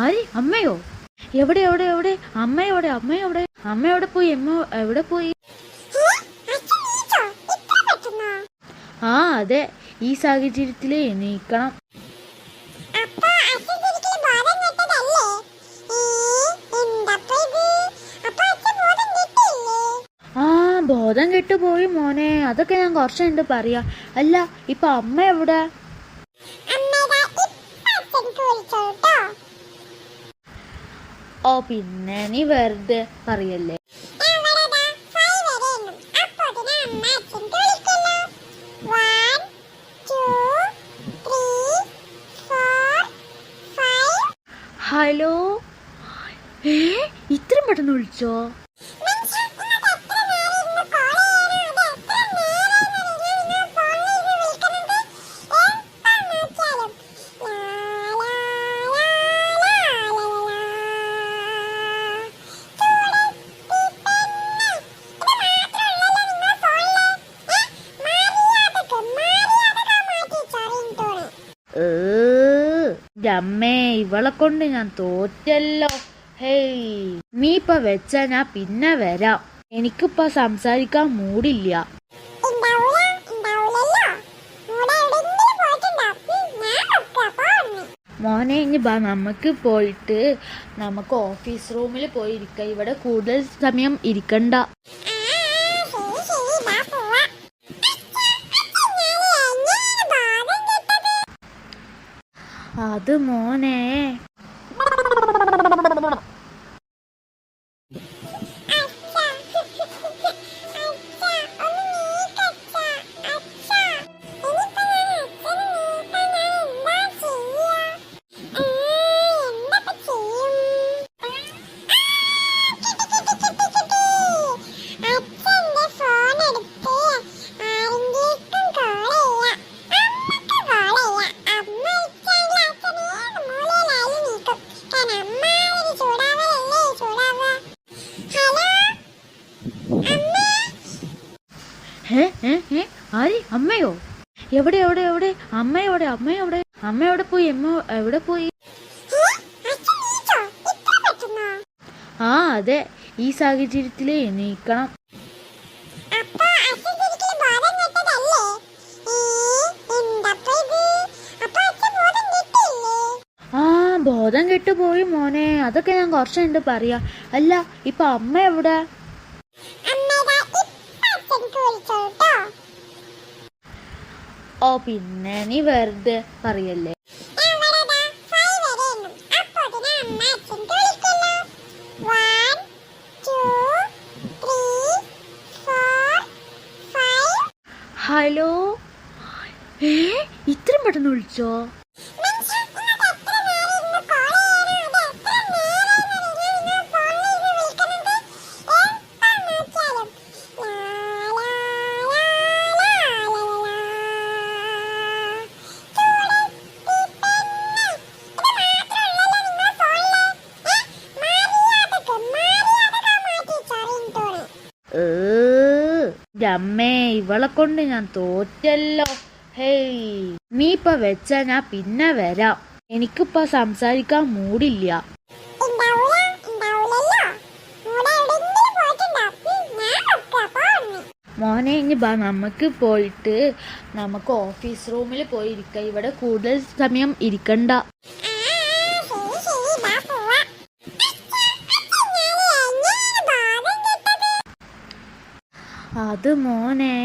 ആര്? അമ്മയോ? എവിടെ എവിടെ എവിടെ? അമ്മയോടെ അമ്മയോടെ അമ്മയോടെ പോയി? അമ്മ എവിടെ പോയി? ആ അതെ, ഈ സാഹചര്യത്തില് എണീക്കണം. ആ ബോധം കെട്ടുപോയി മോനെ, അതൊക്കെ ഞാൻ കുറച്ചുണ്ട് പറയാ. അല്ല ഇപ്പൊ അമ്മ എവിടെ? ഓ പിന്നെ നീ വെറുതെ പറയല്ലേ. ഹലോ, ഇത്രയും പെട്ടെന്ന് വിളിച്ചോ? അമ്മേ, ഇവളെ കൊണ്ട് ഞാൻ തോറ്റല്ലോ. ഹേയ്, നീ ഇപ്പൊ വെച്ചാ ഞാൻ പിന്നെ വരാം. എനിക്കിപ്പ സംസാരിക്കാൻ മൂടില്ല. മോനെ ഇനി ബാ, നമുക്ക് പോയിട്ട് നമുക്ക് ഓഫീസ് റൂമിൽ പോയി ഇരിക്കാം. ഇവിടെ കൂടുതൽ സമയം ഇരിക്കണ്ട. അത് മോനെ, ആര്? അമ്മയോ? എവിടെ എവിടെ എവിടെ? അമ്മയോടെ അമ്മയോടെ അമ്മയോടെ പോയി? അമ്മ എവിടെ പോയി? ആ അതെ, ഈ സാഹചര്യത്തില് എണീക്കണം. ആ ബോധം കെട്ടുപോയി മോനെ, അതൊക്കെ ഞാൻ കുറച്ചുണ്ട് പറയാ. അല്ല ഇപ്പൊ അമ്മ എവിടെ? ഓ പിന്നെ നീ വെറുതെ പറയല്ലേ. ഹലോ, ഇത്രയും പെട്ടെന്ന് വിളിച്ചോ? അമ്മേ, ഇവളെ കൊണ്ട് ഞാൻ തോറ്റല്ലോ. ഹേയ്, നീ ഇപ്പൊ വെച്ചാ ഞാൻ പിന്നെ വരാം. എനിക്കിപ്പ സംസാരിക്കാൻ മൂടില്ല. മോനെ ഇനി ബാ, നമുക്ക് പോയിട്ട് നമുക്ക് ഓഫീസ് റൂമിൽ പോയി ഇരിക്കാം. ഇവിടെ കൂടുതൽ സമയം ഇരിക്കണ്ട. അത് മോനെ.